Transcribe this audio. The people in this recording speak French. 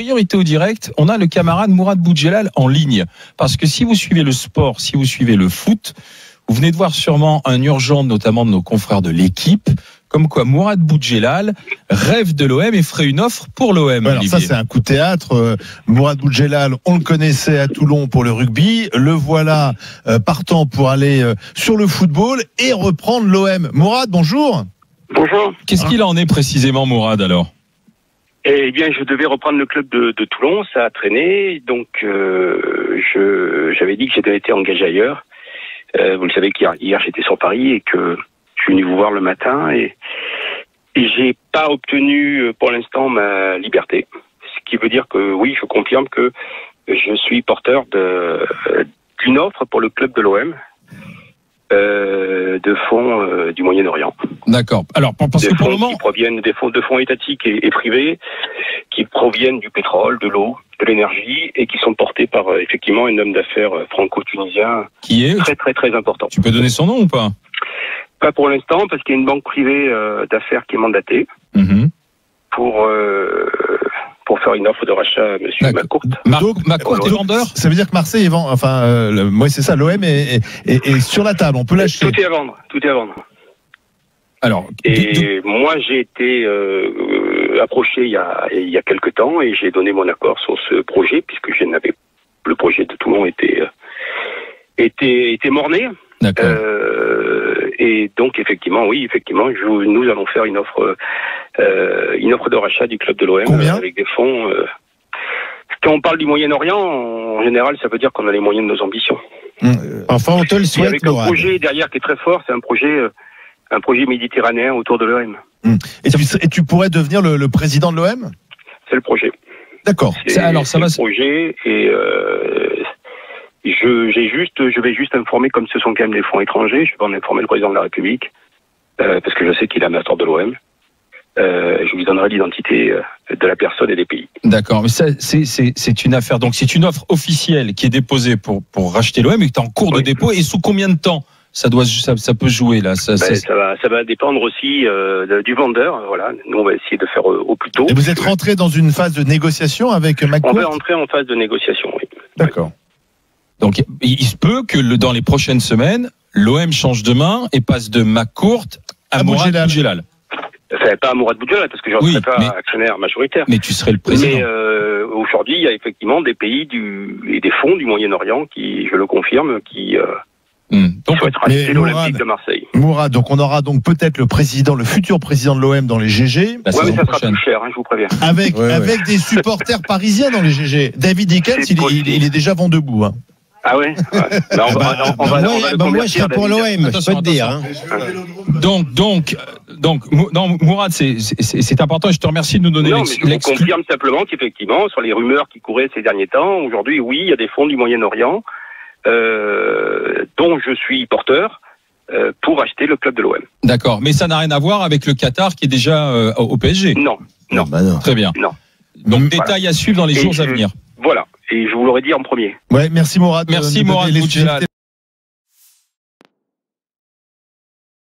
priorité au direct, on a le camarade Mourad Boudjelal en ligne. Parce que si vous suivez le sport, si vous suivez le foot, vous venez de voir sûrement un urgent, notamment de nos confrères de l'équipe, comme quoi Mourad Boudjelal rêve de l'OM et ferait une offre pour l'OM. Alors ça, c'est un coup de théâtre. Mourad Boudjelal, on le connaissait à Toulon pour le rugby. Le voilà partant pour aller sur le football et reprendre l'OM. Mourad, bonjour. Bonjour. Qu'est-ce qu'il en est précisément, Mourad, alors ? Eh bien, je devais reprendre le club de Toulon, ça a traîné, donc j'avais dit que j'avais été engagé ailleurs. Vous le savez qu'hier j'étais sur Paris et que je suis venu vous voir le matin et j'ai pas obtenu pour l'instant ma liberté. Ce qui veut dire que oui, je confirme que je suis porteur d'une offre pour le club de l'OM. De fonds du Moyen-Orient. D'accord. Alors, parce que pour le moment, qui proviennent des fonds étatiques et privés, qui proviennent du pétrole, de l'eau, de l'énergie, et qui sont portés par effectivement un homme d'affaires franco-tunisien qui est très très très important. Tu peux donner son nom ou pas ? Pas pour l'instant, parce qu'il y a une banque privée d'affaires qui est mandatée pour faire une offre de rachat à M. Macourt. Macourt est vendeur. Ça veut dire que Marseille vend. Enfin, moi c'est ça. L'OM est sur la table. On peut l'acheter. Tout est à vendre. Tout est à vendre. Alors. Moi, j'ai été approché il y a quelque temps et j'ai donné mon accord sur ce projet puisque le projet de Toulon était mort-né. D'accord. Et donc effectivement, nous allons faire une offre de rachat du club de l'OM avec des fonds. Quand on parle du Moyen-Orient, en général, ça veut dire qu'on a les moyens de nos ambitions. Enfin, on te le souhaite. Avec un projet derrière qui est très fort, c'est un projet méditerranéen autour de l'OM. Et tu pourrais devenir le président de l'OM ? C'est le projet. D'accord. Le projet et je vais juste informer, comme ce sont quand même des fonds étrangers, je vais en informer le président de la République, parce que je sais qu'il est amateur de l'OM. Je lui donnerai l'identité de la personne et des pays. D'accord, mais ça, c'est une affaire. Donc c'est une offre officielle qui est déposée pour racheter l'OM et qui est en cours de dépôt. Et sous combien de temps ça peut jouer là ça va dépendre aussi du vendeur. Voilà, nous on va essayer de faire au plus tôt. Et vous êtes rentré dans une phase de négociation avec Macourt ? On va entrer en phase de négociation, oui. D'accord. Donc il se peut que dans les prochaines semaines, l'OM change de main et passe de Macourt à Mourad Boudjelal. Enfin, pas à Mourad Boudjelal, parce que je ne serai pas actionnaire majoritaire. Mais tu serais le président. Mais aujourd'hui, il y a effectivement des pays et des fonds du Moyen-Orient qui, je le confirme, qui souhaitent racheter l'Olympique de Marseille. Mourad, donc on aura donc peut-être le futur président de l'OM dans les GG. Oui, mais ça sera plus cher, je vous préviens. Avec des supporters parisiens dans les GG. David Dickens, il est déjà vent debout. Hein. Ah ouais, moi je serais pour l'OM, je peux te dire. Donc, Mourad, c'est important. Je te remercie de nous donner l'exclu. Je vous confirme simplement qu'effectivement, sur les rumeurs qui couraient ces derniers temps, aujourd'hui, oui, il y a des fonds du Moyen-Orient dont je suis porteur pour acheter le club de l'OM. D'accord, mais ça n'a rien à voir avec le Qatar qui est déjà au PSG. Non. Très bien. Non. Donc détails à suivre dans les jours à venir. Voilà. Et je vous l'aurais dit en premier. Ouais, merci Mourad. Merci Mourad Boudjelal.